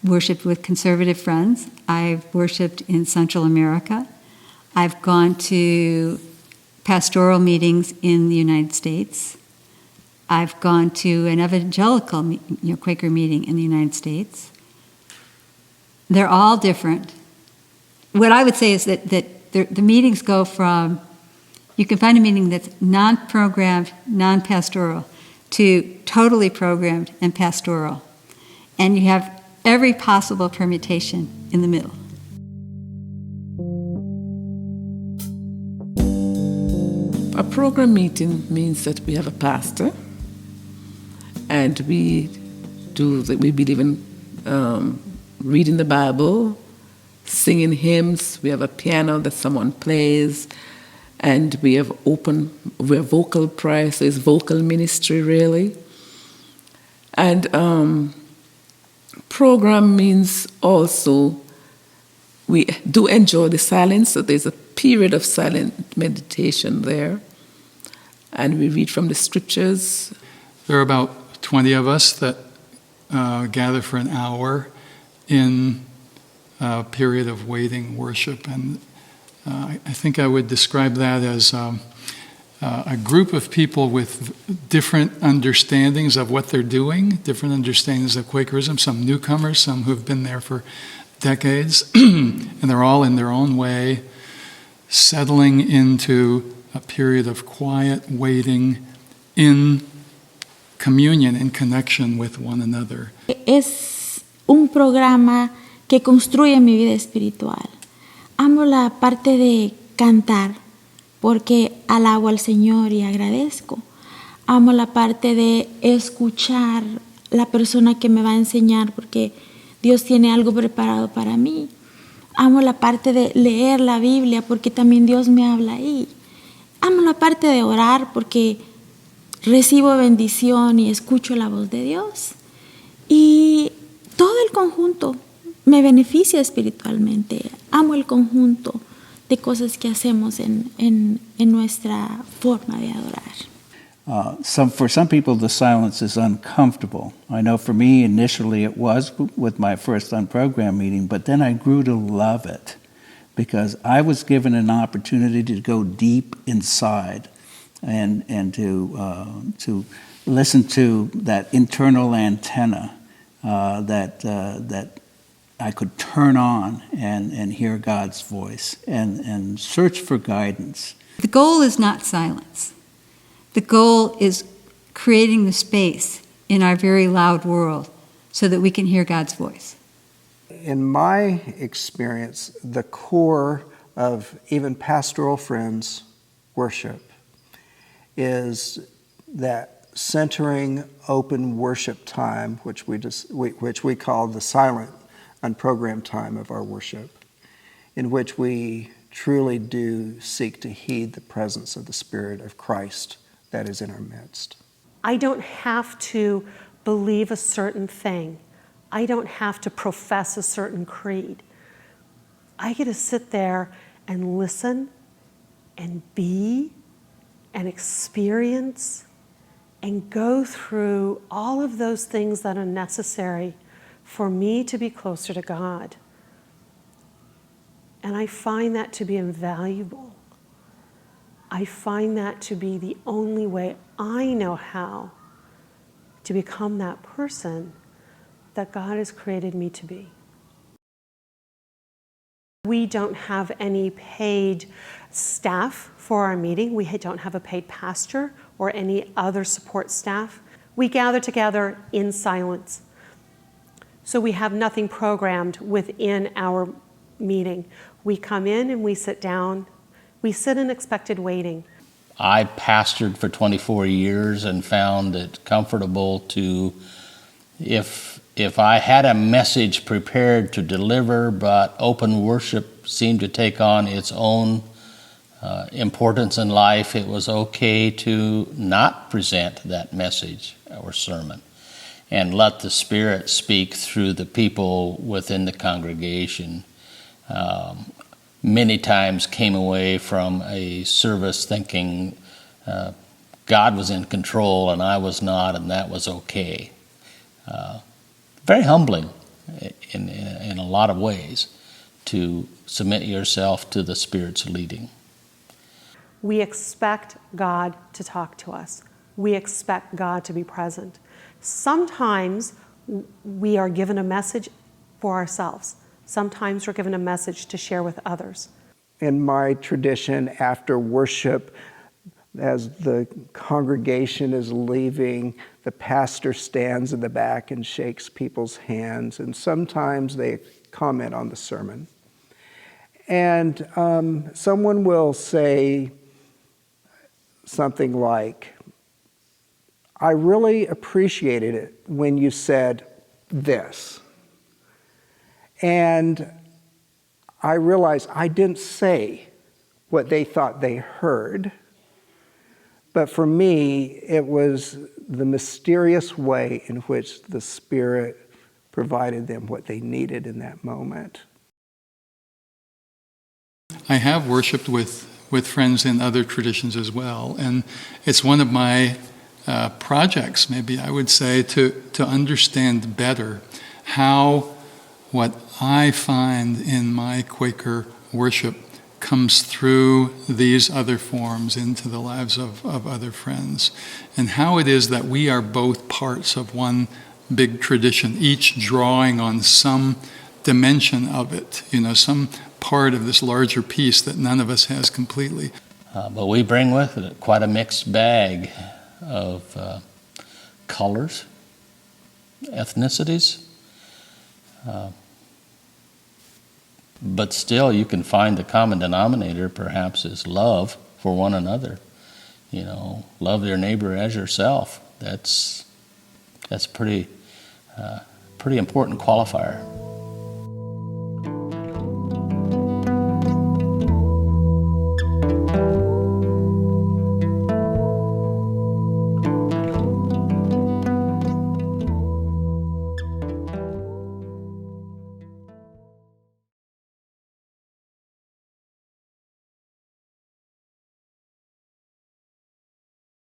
worshiped with conservative friends. I've worshiped in Central America. I've gone to pastoral meetings in the United States. I've gone to an evangelical Quaker meeting in the United States. They're all different. What I would say is that the meetings go from, you can find a meeting that's non-programmed, non-pastoral, to totally programmed and pastoral. And you have every possible permutation in the middle. A program meeting means that we have a pastor, and we believe in reading the Bible, singing hymns. We have a piano that someone plays, and we have vocal prayer, so it's vocal ministry really. And program means also we do enjoy the silence, so there's a period of silent meditation there, and we read from the scriptures. There are about 20 of us that gather for an hour in a period of waiting worship, and I think I would describe that as a group of people with different understandings of what they're doing, different understandings of Quakerism, some newcomers, some who've been there for decades, and they're all in their own way settling into a period of quiet waiting in communion, in connection with one another. Es un programa que construye mi vida espiritual. Amo la parte de cantar, porque alabo al Señor y agradezco. Amo la parte de escuchar la persona que me va a enseñar, porque Dios tiene algo preparado para mí. Amo la parte de leer la Biblia, porque también Dios me habla ahí. Amo la parte de orar, porque recibo bendición y escucho la voz de Dios. Y todo el conjunto me beneficia espiritualmente. Amo el conjunto de cosas que hacemos en nuestra forma de adorar. For some people, the silence is uncomfortable. I know for me, initially it was with my first Unprogrammed meeting, but then I grew to love it because I was given an opportunity to go deep inside and to listen to that internal antenna that I could turn on and hear God's voice and search for guidance. The goal is not silence. The goal is creating the space in our very loud world so that we can hear God's voice. In my experience, the core of even pastoral friends' worship is that centering open worship time, which we call the silent, unprogrammed time of our worship, in which we truly do seek to heed the presence of the Spirit of Christ that is in our midst. I don't have to believe a certain thing. I don't have to profess a certain creed. I get to sit there and listen and be and experience and go through all of those things that are necessary for me to be closer to God. And I find that to be invaluable. I find that to be the only way I know how to become that person that God has created me to be. We don't have any paid staff for our meeting. We don't have a paid pastor or any other support staff. We gather together in silence. So we have nothing programmed within our meeting. We come in and we sit down. We sit in expected waiting. I pastored for 24 years and found it comfortable to, if I had a message prepared to deliver, but open worship seemed to take on its own importance in life, it was okay to not present that message or sermon and let the Spirit speak through the people within the congregation. Many times came away from a service thinking God was in control and I was not, and that was okay. Very humbling in a lot of ways to submit yourself to the Spirit's leading. We expect God to talk to us. We expect God to be present. Sometimes we are given a message for ourselves. Sometimes we're given a message to share with others. In my tradition, after worship, as the congregation is leaving, the pastor stands in the back and shakes people's hands, and sometimes they comment on the sermon. And someone will say something like, "I really appreciated it when you said this." And I realized I didn't say what they thought they heard, but for me, it was the mysterious way in which the Spirit provided them what they needed in that moment. I have worshiped with friends in other traditions as well, and it's one of my projects, maybe I would say, to understand better how what I find in my Quaker worship comes through these other forms into the lives of other friends, and how it is that we are both parts of one big tradition, each drawing on some dimension of it, some part of this larger piece that none of us has completely. But we bring with it quite a mixed bag of colors, ethnicities, but still you can find the common denominator perhaps is love for one another. Love your neighbor as yourself. That's pretty important qualifier.